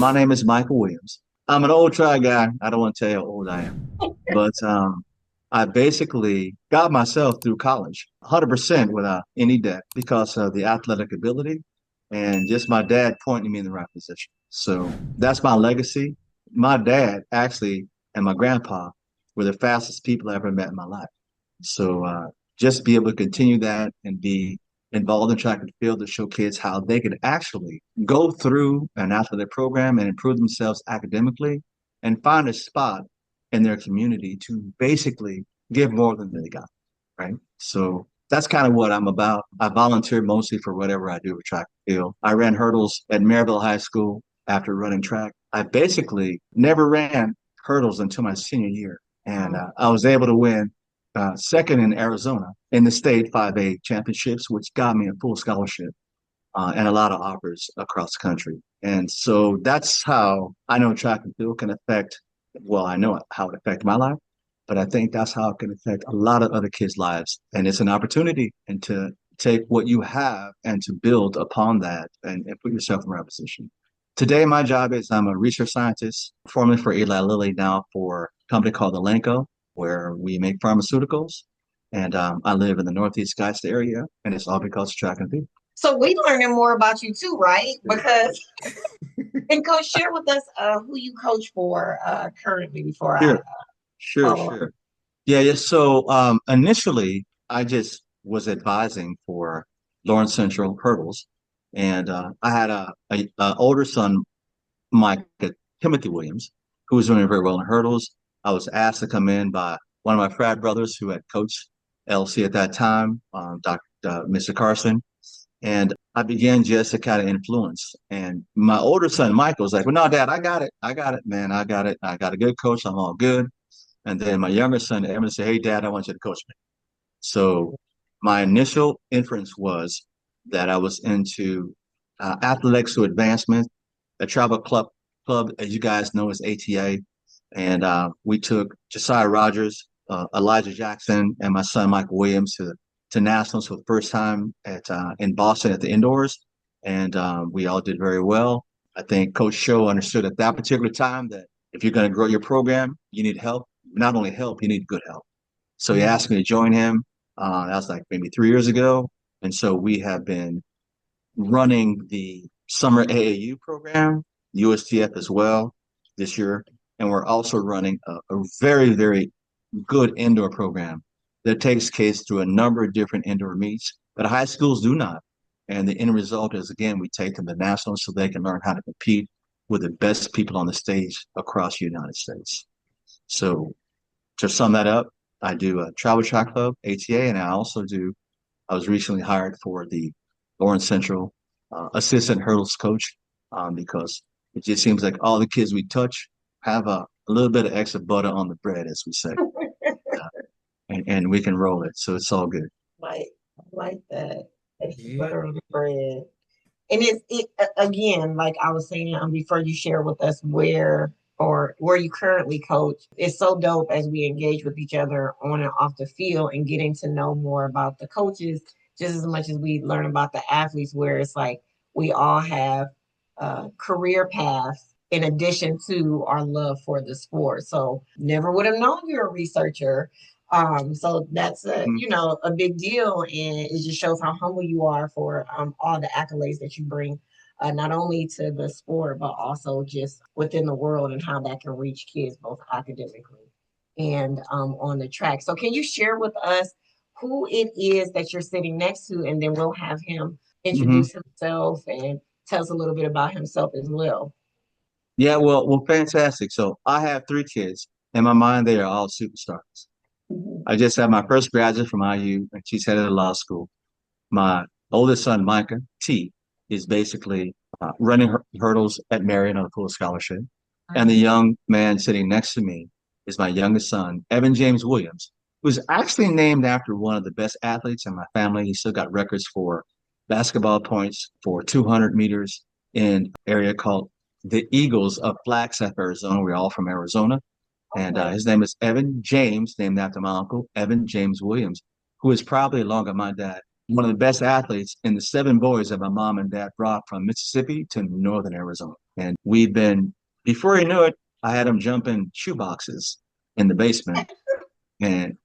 My name is Michael Williams. I'm an old try guy. I don't want to tell you how old I am, but I basically got myself through college 100% without any debt because of the athletic ability and just my dad pointing me in the right position. So that's my legacy. My dad actually and my grandpa were the fastest people I ever met in my life. So just be able to continue that and be involved in track and field to show kids how they could actually go through an athletic program and improve themselves academically and find a spot in their community to basically give more than they got, right? So that's kind of what I'm about. I volunteer mostly for whatever I do with track and field. I ran hurdles at Maryville High School after running track. I basically never ran hurdles until my senior year. And I was able to win second in Arizona in the state 5A championships, which got me a full scholarship and a lot of offers across the country. And so that's how I know track and field can affect, well, I know how it affected my life, but I think that's how it can affect a lot of other kids' lives. And it's an opportunity and to take what you have and to build upon that and put yourself in the right position. Today, my job is I'm a research scientist, formerly for Eli Lilly, now for a company called Elanco, where we make pharmaceuticals. And I live in the Northeast Scottsdale area, and it's all because of track and field. So we learning more about you too, right? Because and coach, share with us who you coach for currently before I Sure, sure, follow up. sure. Yeah. So initially, I just was advising for Lawrence Central hurdles, and I had a older son, Micah Timothy Williams, who was doing very well in hurdles. I was asked to come in by one of my frat brothers who had coached LC at that time, Mr. Carson, and I began just to kind of influence. And my older son, Michael, was like, "Well, no, Dad, I got it. I got it, man. I got it. I got a good coach. I'm all good." And then my younger son, Evan, said, "Hey, Dad, I want you to coach me." So my initial inference was that I was into athletics to advancement, a travel club, as you guys know, is ATA. And we took Josiah Rogers, Elijah Jackson, and my son Michael Williams to nationals for the first time at in Boston at the indoors, and we all did very well. I think Coach Show understood at that particular time that if you're going to grow your program, you need help. Not only help, you need good help. So he asked me to join him. That was like maybe 3 years ago, and so we have been running the summer AAU program, USTF as well this year. And we're also running a very, very good indoor program that takes kids through a number of different indoor meets that high schools do not. And the end result is, again, we take them to nationals so they can learn how to compete with the best people on the stage across the United States. So to sum that up, I do a travel track club, ATA, and I was recently hired for the Lawrence Central assistant hurdles coach because it just seems like all the kids we touch have a little bit of extra butter on the bread, as we say, and we can roll it. So it's all good. Like that. Extra butter on the bread. And again, like I was saying before you share with us where you currently coach. It's so dope as we engage with each other on and off the field and getting to know more about the coaches just as much as we learn about the athletes, where it's like we all have career paths in addition to our love for the sport. So never would have known you're a researcher. So that's a big deal, and it just shows how humble you are for all the accolades that you bring, not only to the sport but also just within the world and how that can reach kids both academically and on the track. So can you share with us who it is that you're sitting next to, and then we'll have him Mm-hmm. introduce himself and tell us a little bit about himself as well. Yeah, well, fantastic. So I have three kids. In my mind, they are all superstars. Mhm. I just had my first graduate from IU, and she's headed to law school. My oldest son, Micah T, is basically running hurdles at Marion on a full scholarship. And the young man sitting next to me is my youngest son, Evan James Williams, who's actually named after one of the best athletes in my family. He's still got records for basketball points for 200 meters in an area called the Eagles of Flagstaff, Arizona. We're all from Arizona. And Okay. his name is Evan James, named after my uncle, Evan James Williams, who is probably, along with my dad, one of the best athletes in the seven boys that my mom and dad brought from Mississippi to northern Arizona. And we've been, before he knew it, I had him jumping shoe boxes in the basement and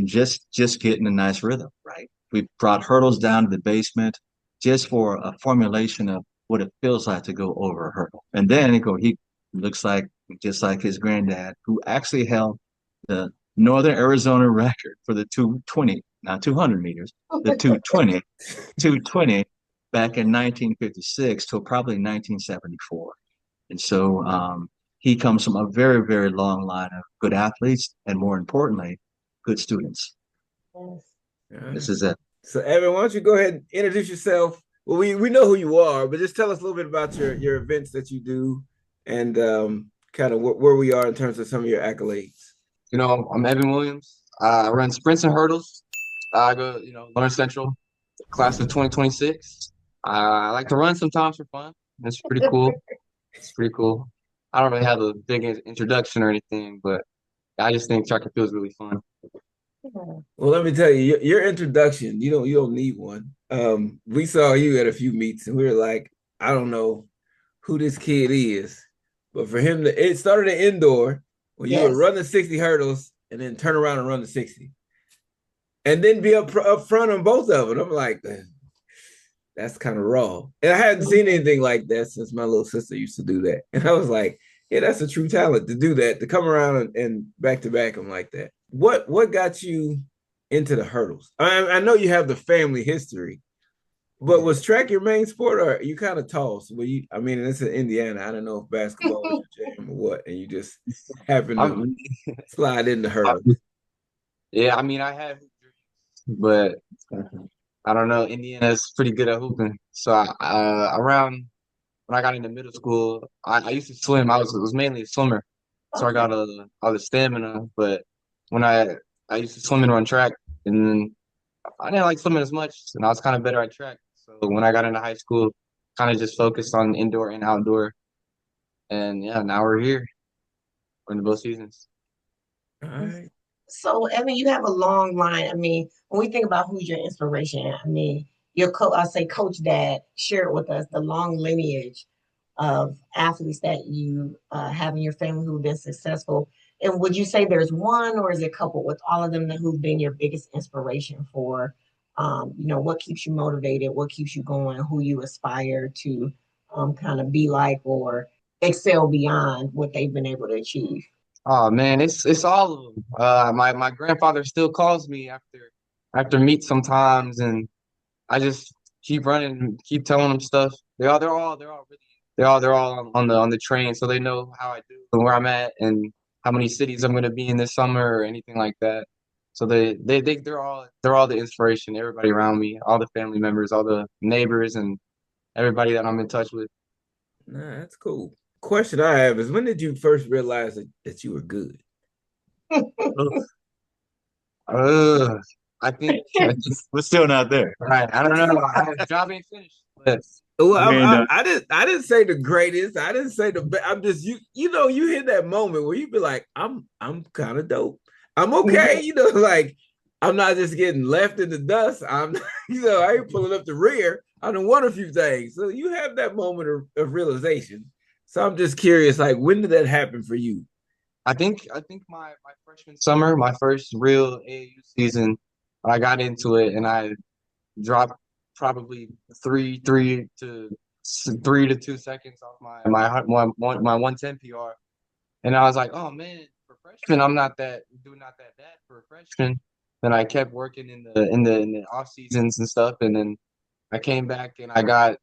just getting a nice rhythm, right? We brought hurdles down to the basement just for a formulation of what it feels like to go over a hurdle. And then he looks like just like his granddad, who actually held the Northern Arizona record for the 220, not 200 meters, the 220 back in 1956 till probably 1974. And so he comes from a very, very long line of good athletes and more importantly, good students. Yes. This is it. So, Evan, why don't you go ahead and introduce yourself? Well, we know who you are, but just tell us a little bit about your events that you do and kind of where we are in terms of some of your accolades. I'm Evan Williams. I run sprints and hurdles. I go, Lawrence Central, class of 2026. I like to run sometimes for fun. That's pretty cool. It's pretty cool. I don't really have a big introduction or anything, but I just think track and field is really fun. Well, let me tell you, your introduction, you don't need one. We saw you at a few meets and we were like, I don't know who this kid is, but for him it started at indoor where you would run the 60 hurdles and then turn around and run the 60. And then be up front on both of them. I'm like, that's kind of raw. And I hadn't seen anything like that since my little sister used to do that. And I was like, yeah, that's a true talent to do that, to come around and back to back them like that. What got you into the hurdles? I know you have the family history, but was track your main sport, or you kind of tossed? It's in Indiana. I don't know if basketball was your jam or what, and you just happened to slide into hurdles. Yeah, I have, but I don't know. Indiana's pretty good at hooping. So around when I got into middle school, I used to swim. I was mainly a swimmer, so I got all the stamina. But when I used to swim and run track, and then I didn't like swimming as much, and I was kind of better at track. So when I got into high school, kind of just focused on indoor and outdoor, and yeah, now we're here. We're in both seasons. All right. So, Evan, you have a long line. When we think about who's your inspiration, your I'll say Coach Dad shared with us the long lineage of athletes that you have in your family who've been successful. And would you say there's one, or is it coupled with all of them who've been your biggest inspiration for, what keeps you motivated, what keeps you going, who you aspire to kind of be like or excel beyond what they've been able to achieve? Oh man, it's all of them. My grandfather still calls me after meet sometimes, and I just keep running, keep telling them stuff. They're all on the train, so they know how I do and where I'm at and how many cities I'm gonna be in this summer or anything like that. So they're all the inspiration. Everybody around me, all the family members, all the neighbors, and everybody that I'm in touch with. Nah, that's cool. Question I have is, when did you first realize that you were good? I think We're still not there. right. I don't know. The job ain't finished, but Well, I didn't say the greatest. I didn't say the best. I'm just you hit that moment where you be like, I'm kind of dope. I'm okay. Like I'm not just getting left in the dust. I'm I ain't pulling up the rear. I done won a few things. So you have that moment of realization. So I'm just curious, like, when did that happen for you? I think my freshman summer, my first real AAU season, I got into it and I dropped probably three to 2 seconds off my 110 PR, and I was like, oh man, for freshman, I'm not that bad for a freshman. Then I kept working in the off seasons and stuff, and then I came back and I got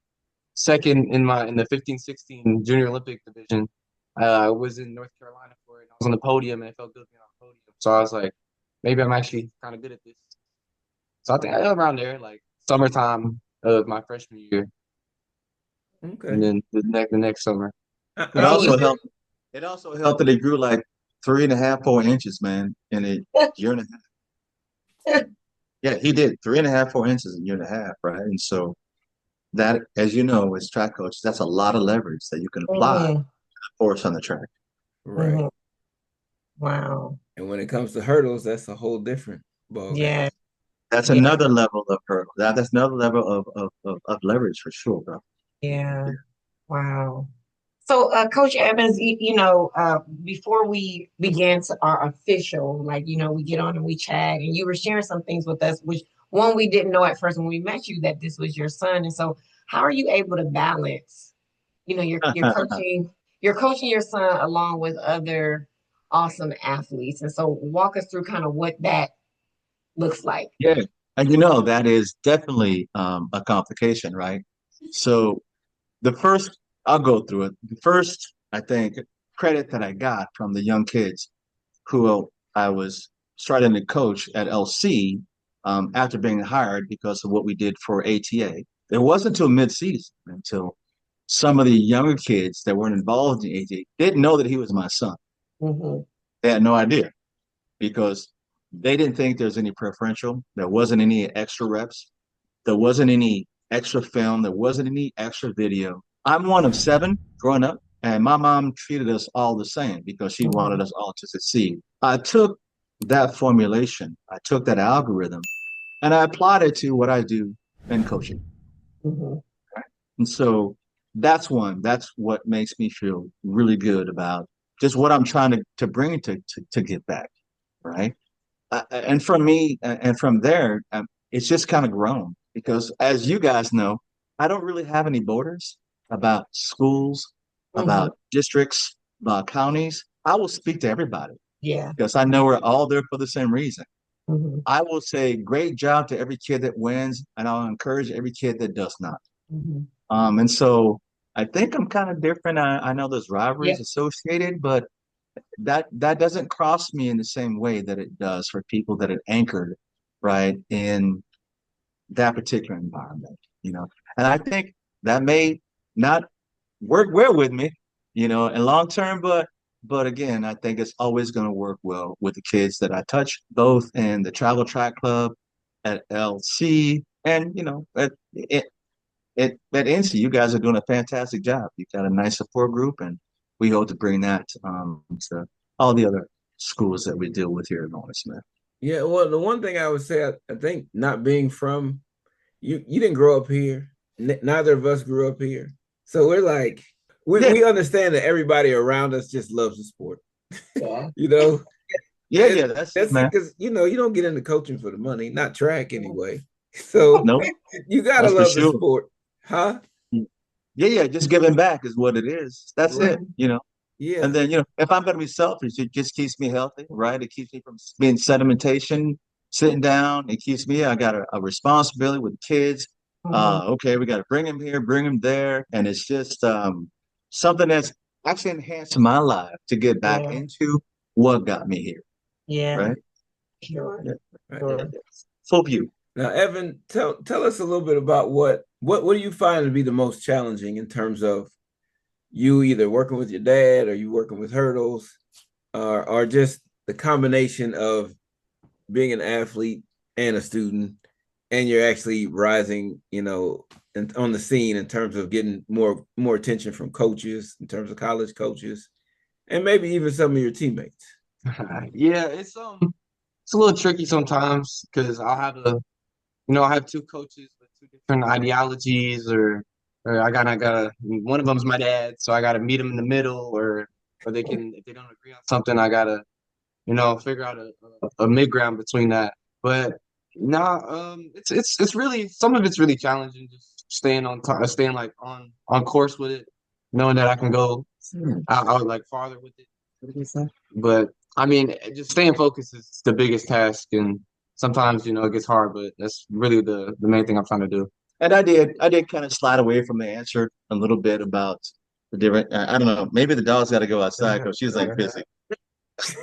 second in the 15-16 junior Olympic division. I was in North Carolina for it. I was on the podium and it felt good being on the podium. So I was like, maybe I'm actually kind of good at this. So I think around there, like summertime of my freshman year, Okay. and then the next summer. It also helped. It also helped that he grew like 3.5, 4 inches, man, in a year and a half. Yeah, he did 3.5, 4 inches in a year and a half, right? And so that, as you know, as track coach, that's a lot of leverage that you can apply to the force on the track. Right. Mhm. Wow. And when it comes to hurdles, that's a whole different ballgame. Yeah. That's Yeah. another level of hurdle. That's another level of leverage for sure, bro. Yeah. Wow. So, Coach Evans, before we began to our official, we get on and we chat, and you were sharing some things with us, which one we didn't know at first when we met you that this was your son. And so, how are you able to balance, you're coaching your son along with other awesome athletes. And so, walk us through kind of what that looks like. Yeah. And that is definitely a complication, right? So the first, I'll go through it. The first, I think, credit that I got from the young kids who I was starting to coach at LC after being hired because of what we did for ATA. It wasn't until mid-season until some of the younger kids that weren't involved in ATA didn't know that he was my son. Mm-hmm. They had no idea because they didn't think there's any preferential. There wasn't any extra reps. There wasn't any extra film. There wasn't any extra video. I'm one of 7 growing up, and my mom treated us all the same because she wanted us all to succeed. I took that formulation, I took that algorithm, and I applied it to what I do in coaching. Mm-hmm. And so that's what makes me feel really good about just what I'm trying to bring to get back, right? And from me, and from there, it's just kind of grown because, as you guys know, I don't really have any borders about schools, Mm-hmm. about districts, about counties. I will speak to everybody Yeah. because I know we're all there for the same reason. Mm-hmm. I will say great job to every kid that wins, and I'll encourage every kid that does not. Mm-hmm. And so I think I'm kind of different. I know there's Yeah. rivalries associated, but that doesn't cross me in the same way that it does for people that are anchored right in that particular environment. And I think that may not work well with me, in long term, but again, I think it's always going to work well with the kids that I touch, both in the travel track club at LC and at NC. You guys are doing a fantastic job. You've got a nice support group, and we hope to bring that to all the other schools that we deal with here at Norman Smith. Yeah, well, the one thing I would say, I think not being from you didn't grow up here. Neither of us grew up here. So we're like, we understand that everybody around us just loves the sport. Yeah. Yeah, that's it, man. Because you don't get into coaching for the money, not track anyway. So nope. You gotta that's love the sport, huh? Yeah, just giving back is what it is. That's right. it. Yeah. And then, if I'm going to be selfish, it just keeps me healthy, right? It keeps me from being sedimentation, sitting down. It keeps me, I got a responsibility with kids. Okay, we got to bring them here, bring them there. And it's just something that's actually enhanced my life to get back into what got me here. Yeah. Right? Sure. Yeah. Sure. Full view. Now, Evan, tell us a little bit about what do you find to be the most challenging in terms of you either working with your dad or you working with hurdles, or just the combination of being an athlete and a student, and you're actually rising, on the scene in terms of getting more attention from coaches, in terms of college coaches, and maybe even some of your teammates. Yeah, it's a little tricky sometimes because I have 2 coaches with 2 different ideologies, or I gotta one of them's my dad, so I gotta meet him in the middle, or they can, if they don't agree on something, I gotta figure out a mid ground between that. But it's really, some of it's really challenging, just staying on top, staying like on course with it, knowing that I can go out like farther with it. But I mean, just staying focused is the biggest task, and sometimes it gets hard, but that's really the main thing I'm trying to do. And I did kind of slide away from the answer a little bit about the different. I don't know. Maybe the dog's got to go outside because she's like busy.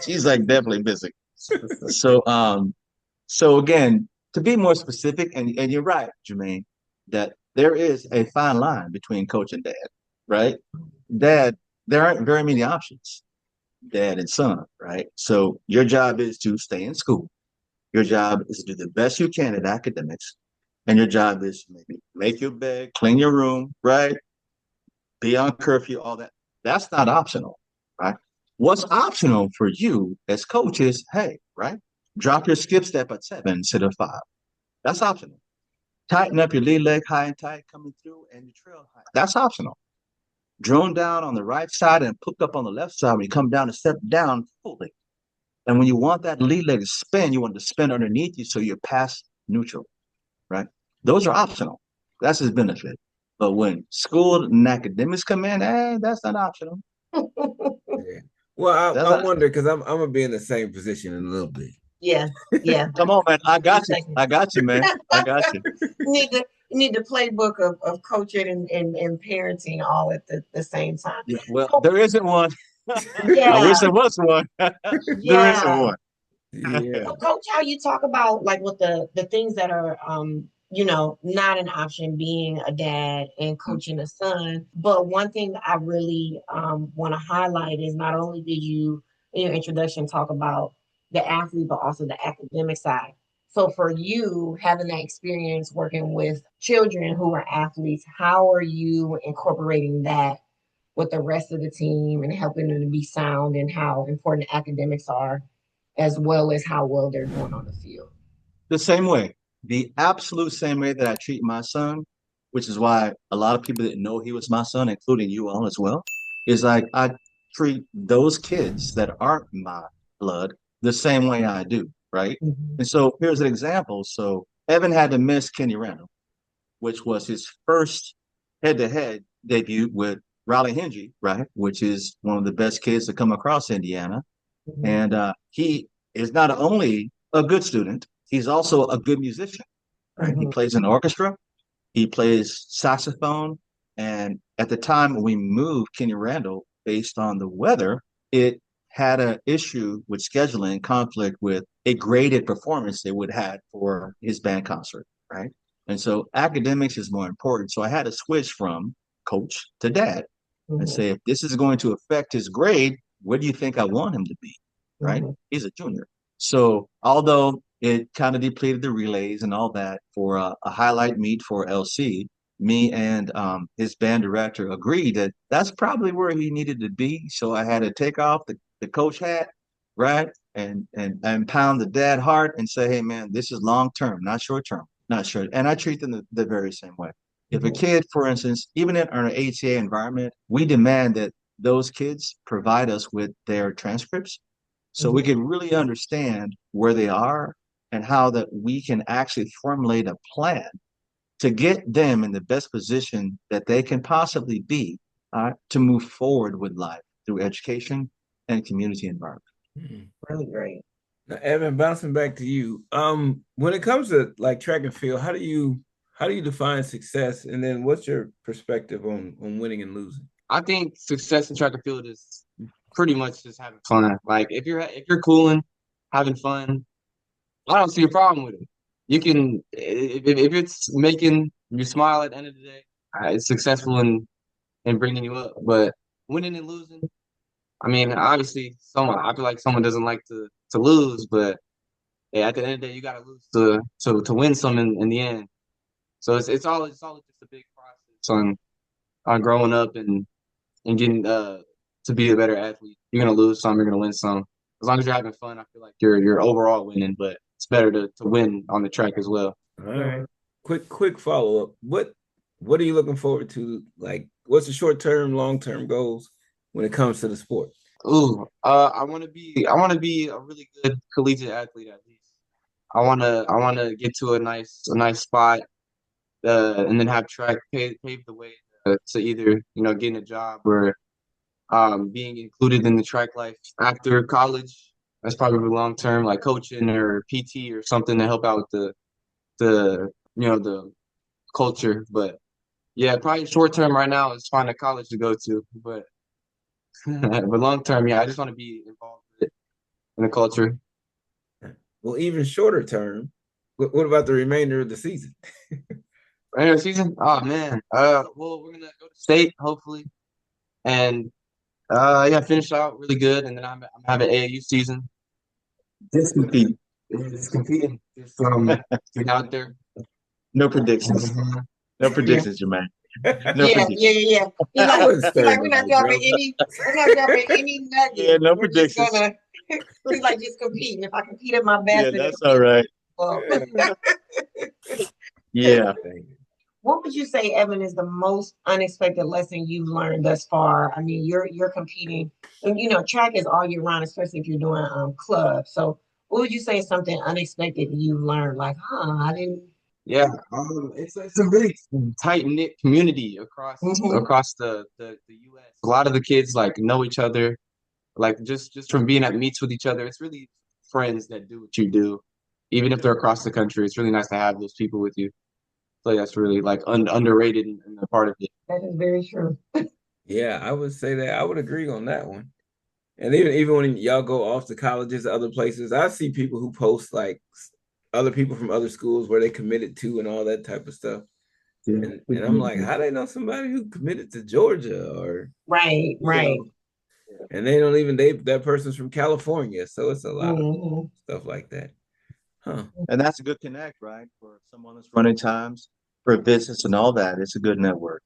She's like definitely busy. So again, to be more specific, and you're right, Jermaine, that there is a fine line between coach and dad, right? Dad, there aren't very many options, dad and son, right? So your job is to stay in school. Your job is to do the best you can at academics. And your job is to maybe make your bed, clean your room, right? Be on curfew, all that. That's not optional, right? What's optional for you as coaches, hey, right? Drop your skip step at 7 instead of 5. That's optional. Tighten up your lead leg high and tight coming through and your trail high. That's optional. Drone down on the right side and hook up on the left side when you come down and step down fully. And when you want that lead leg to spin, you want it to spin underneath you so you're past neutral, right? Those are optional. That's his benefit. But when school and academics come in, that's not optional. Yeah. Well, I wonder because I'm gonna be in the same position in a little bit. Yeah, yeah. Come on, man. I got you. I got you, man. I got you. You need the playbook of coaching and parenting all at the same time. Yeah, well, there isn't one. Yeah. I wish there was one. There isn't one. Yeah. So, Coach, how you talk about like with the things that are not an option being a dad and coaching a son. But one thing that I really want to highlight is not only did you in your introduction talk about the athlete, but also the academic side. So for you having that experience working with children who are athletes, how are you incorporating that with the rest of the team and helping them to be sound and how important academics are, as well as how well they're doing on the field? The same way, the absolute same way that I treat my son, which is why a lot of people didn't know he was my son, including you all as well, is like I treat those kids that aren't my blood the same way I do, right? Mhm. And so here's an example. So Evan had to miss Kenny Randall, which was his first head-to-head debut with Riley Henry, right? Which is one of the best kids to come across Indiana. Mhm. And he is not only a good student, he's also a good musician, right? He Mhm. plays in orchestra, he plays saxophone. And at the time when we moved Kenny Randall, based on the weather, it had an issue with scheduling conflict with a graded performance they would have for his band concert, right? And so academics is more important. So I had to switch from coach to dad and Mhm. say, if this is going to affect his grade, where do you think I want him to be? Right? Mhm. He's a junior. So although it kind of depleted the relays and all that for a highlight meet for LC, me and his band director agreed that that's probably where he needed to be. So I had to take off the coach hat, right? And pound the dad heart and say, hey man, this is long term, not short term, not short. And I treat them the very same way. If a Mhm. kid, for instance, even in our ATA environment, we demand that those kids provide us with their transcripts so we Mhm. can really understand where they are and how that we can actually formulate a plan to get them in the best position that they can possibly be to move forward with life through education and community environment. Mhm. Really great. Now, Evan, bouncing back to you. When it comes to like track and field, how do you define success? And then what's your perspective on winning and losing? I think success in track and field is pretty much just having fun. Like if you're cooling, having fun, I don't see a problem with it. You can if it's making you smile at the end of the day, it's successful in bringing you up. But winning and losing, I mean, obviously, someone I feel like someone doesn't like to lose, but yeah, at the end of the day, you got to lose to win some in the end. So it's all just a big process on growing up and getting to be a better athlete. You're gonna lose some, you're gonna win some. As long as you're having fun, I feel like you're overall winning, but it's better to win on the track as well. All right. Quick follow up. What are you looking forward to? Like, what's the short term, long term goals when it comes to the sport? Ooh, I want to be a really good collegiate athlete at least. I want to get to a nice spot, and then have track pave the way to either getting a job or being included in the track life after college. That's probably long term, like coaching or PT or something to help out the culture. But yeah, probably short term right now is find a college to go to. But but long term, yeah, I just want to be involved with it in the culture. Well, even shorter term, what about the remainder of the season? Regular season? Oh man. Well, we're gonna go to state hopefully, and yeah, finish out really good, and then I'm having AAU season. Just compete. Just competing, just getting out there. No predictions. Mhm. No Yeah, predictions, Jermaine. No yeah, predictions. yeah, yeah. He I like, wasn't he like, stirring we're up not you, dropping bro. any Yeah, nuggets. no We're just predictions. gonna. He's like just competing. If I compete at my Yeah, best, and that's all right. well, Yeah. What would you say, Evan, is the most unexpected lesson you've learned thus far? I mean, you're competing, and track is all year round, especially if you're doing club. So, what would you say is something unexpected you've learned? Like, I didn't. Yeah, it's a really tight knit community Mhm. across the U.S. A lot of the kids like know each other, like just from being at meets with each other. It's really friends that do what you do, even if they're across the country. It's really nice to have those people with you. So that's really like underrated and a part of it. That is very true. Yeah, I would say that. I would agree on that one. And even when y'all go off to colleges, other places, I see people who post like other people from other schools where they committed to and all that type of stuff. Yeah. And I'm like, how they know somebody who committed to Georgia or Right, you right. know, and they don't even that person's from California. So it's a lot of Hmm. stuff like that. Huh. And that's a good connect, right? For someone that's running times for business and all that. It's a good network,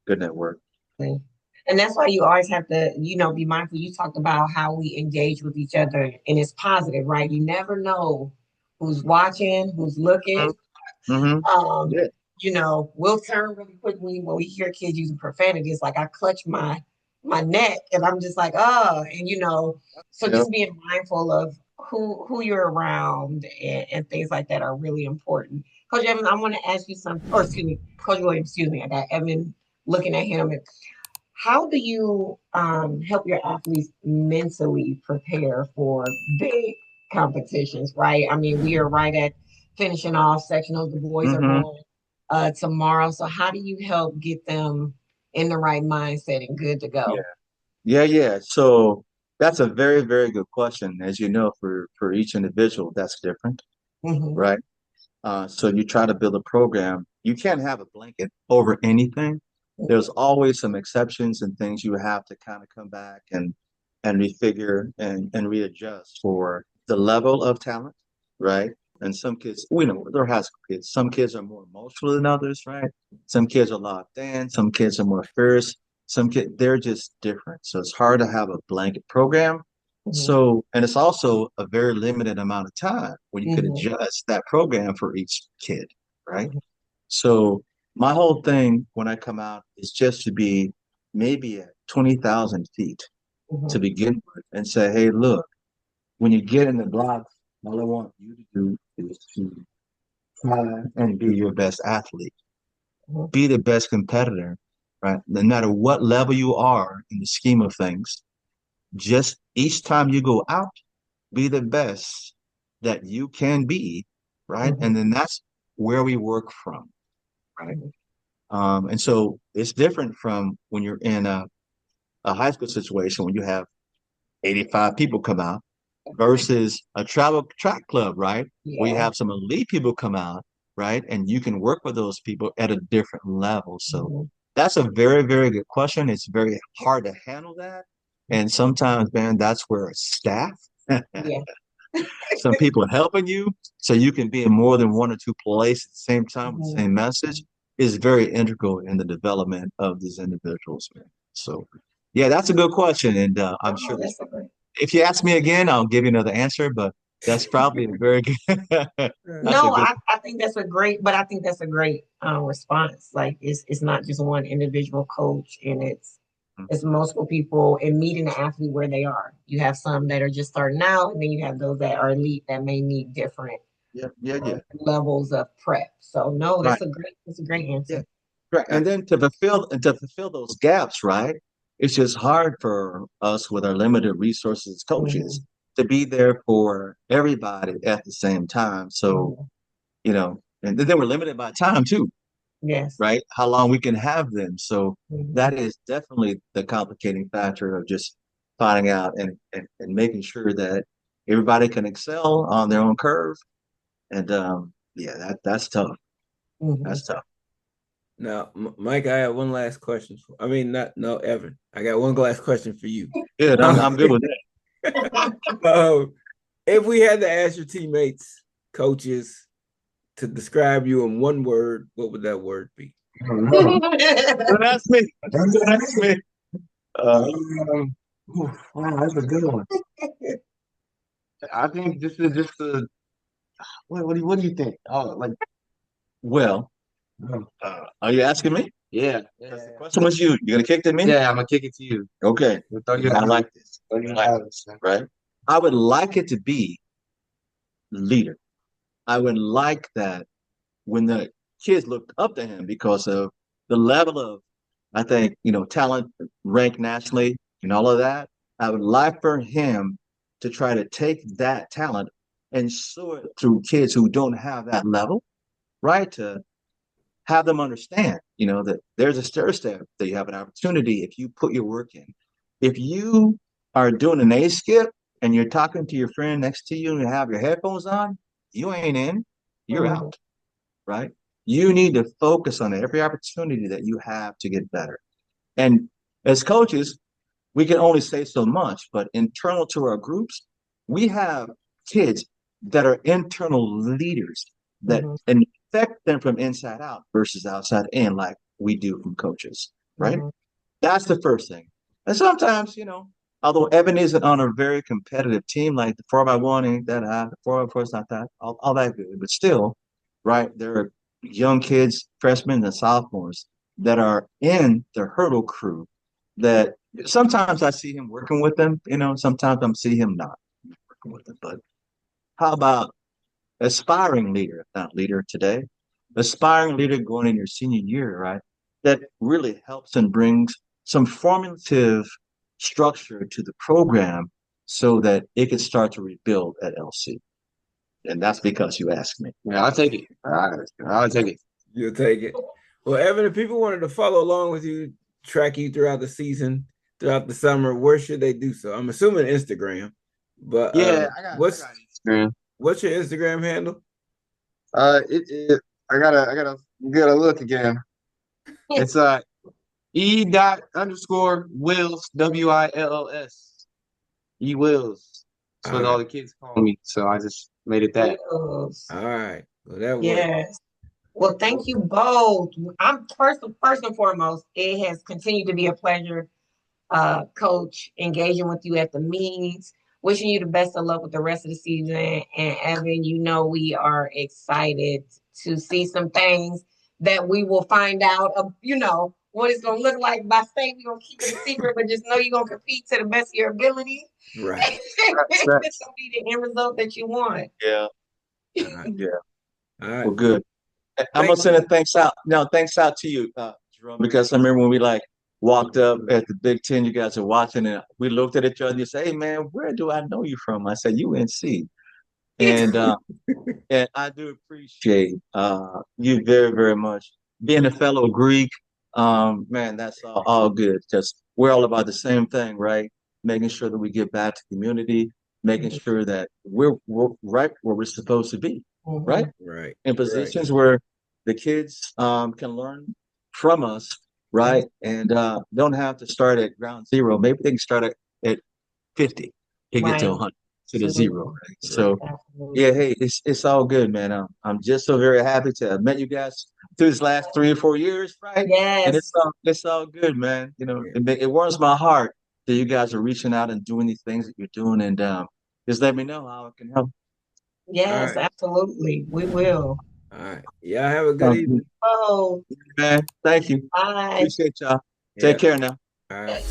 good network. And that's why you always have to, be mindful. You talked about how we engage with each other, and it's positive, right? You never know who's watching, who's looking. Mm-hmm. Um, Yeah. we'll turn really quick when we hear kids using profanity. It's like I clutch my neck, and I'm just like, oh, and so Yeah. just being mindful of who you're around and things like that are really important. Coach Evan, I want to ask you something, or excuse me, Coach Williams, excuse me, I got Evan looking at him. How do you help your athletes mentally prepare for big competitions, right? I mean, we are right at finishing off sectionals. The boys are Mm-hmm. going tomorrow. So how do you help get them in the right mindset and good to Yeah. go? Yeah. So that's a very, very good question. As you know, for each individual, that's different, Hmm. right? So you try to build a program. You can't have a blanket over anything. There's always some exceptions and things you have to kind of come back and refigure and readjust for the level of talent, right? And some kids, we know they're high school kids. Some kids are more emotional than others, right? Some kids are locked in. Some kids are more fierce. Some kids, they're just different. So it's hard to have a blanket program. Hmm. So, and it's also a very limited amount of time where you could Hmm. adjust that program for each kid, right? So my whole thing when I come out is just to be maybe at 20,000 feet to Hmm. begin with and say, hey, look, when you get in the blocks, all I want you to do is to try and be your best athlete, Hmm. be the best competitor, right? No matter what level you are in the scheme of things, just each time you go out, be the best that you can be, right? Hmm. And then that's where we work from, right? Hmm. And so it's different from when you're in a high school situation when you have 85 people come out versus a travel track club, right? Where you Yeah. have some elite people come out, right? And you can work with those people at a different level. So Hmm. that's a very, very good question. It's very hard to handle that. And sometimes, man, that's where staff, Yeah. some people helping you so you can be in more than one or two places at the same time with the Hmm. same message is very integral in the development of these individuals, man. So, yeah, that's a good question. And I'm Oh, sure that's so great. if you ask me again, I'll give you another answer, but that's probably a very good, that's a No, good, I think that's a great, but I think that's a great response. Like it's not just one individual coach, and it's multiple people and meeting the athlete where they are. You have some that are just starting out, and then you have those that are elite that may need different yeah, yeah, yeah, levels of prep. So no, right. that's a great Yeah. answer. Right. And then to fulfill those gaps, right? It's just hard for us with our limited resources as coaches Mhm. to be there for everybody at the same time. So, Mhm. and then we're limited by time too, Yes. right? How long we can have them. So Mhm. that is definitely the complicating factor of just finding out and making sure that everybody can excel on their own curve. And yeah, that's tough. Mhm. That's tough. Now, Mike, I have one last question. I mean, not no, Evan. I got one last question for you. Good. I'm good with Um, if we had to ask your teammates, coaches, to describe you in one word, what would that word be? Don't ask me. Don't ask me. Um, wow, that's a good one. I think this is just what do you think? Oh, like, Well, are you asking me? yeah, Because the question was you. You're gonna kick to me? yeah. I'm gonna kick it to you. Okay. Throw you I out. like this. Throw you I like out. this, right? I would like it to be leader. I would like that when the kids looked up to him because of the level of, I think, talent ranked nationally and all of that. I would like for him to try to take that talent and show it through kids who don't have that level, right? To have them understand, that there's a stair step, that you have an opportunity if you put your work in. If you are doing an A skip and you're talking to your friend next to you and you have your headphones on, you ain't in, you're out, right? You need to focus on every opportunity that you have to get better. And as coaches, we can only say so much, but internal to our groups, we have kids that are internal leaders that affect them from inside out versus outside in, like we do from coaches, right? That's the first thing. And sometimes, although Evan isn't on a very competitive team, like the 4x1 ain't that high, the 4x4 is not that, all that good, but still, right? There are young kids, freshmen and sophomores that are in the hurdle crew that sometimes I see him working with them, sometimes I see him not working with them. But how about aspiring leader, if not leader today, aspiring leader going in your senior year, right? That really helps and brings some formative structure to the program so that it can start to rebuild at LC. And that's because you asked me. Yeah, I'll take it. I'll take it. You'll take it. Well, Evan, if people wanted to follow along with you, track you throughout the season, throughout the summer, where should they do so? I'm assuming Instagram, but Yeah, I got Instagram. What's your Instagram handle? I gotta look again. It's E._Wills WILLS. E Wills. That's what all the kids call me. So I just made it that. All right. Well, that works. Yes. Well, thank you both. I'm first and foremost, it has continued to be a pleasure, Coach, engaging with you at the meetings. Wishing you the best of luck with the rest of the season. And Evan, we are excited to see some things that we will find out of, what it's gonna look like by state. We're gonna keep it a secret, but just know you're gonna compete to the best of your ability. Right. It's gonna be the end result that you want. Yeah. Right. Yeah. All right. Well, good. I'm gonna send a thanks out. No, thanks out to you, Jerome, because I remember when we walked up at the Big Ten, you guys are watching, and we looked at each other. And you say, "Hey, man, where do I know you from?" I said, "UNC," and and I do appreciate you very, very much. Being a fellow Greek, man, that's all good. Just we're all about the same thing, right? Making sure that we give back to community, making sure that we're right where we're supposed to be, right? Right. In positions where the kids can learn from us, right? And don't have to start at ground zero. Maybe they can start at 50 and get to 100 to the zero, right? So yeah, hey, it's all good, man. I'm just so very happy to have met you guys through this last 3 or 4 years, right? Yes. And it's all good, man. It warms my heart that you guys are reaching out and doing these things that you're doing, and just let me know how I can help. Yes, absolutely. We will. All right. Yeah, have a good evening. Oh, man. Thank you. bye. Appreciate y'all. Take care now. All right.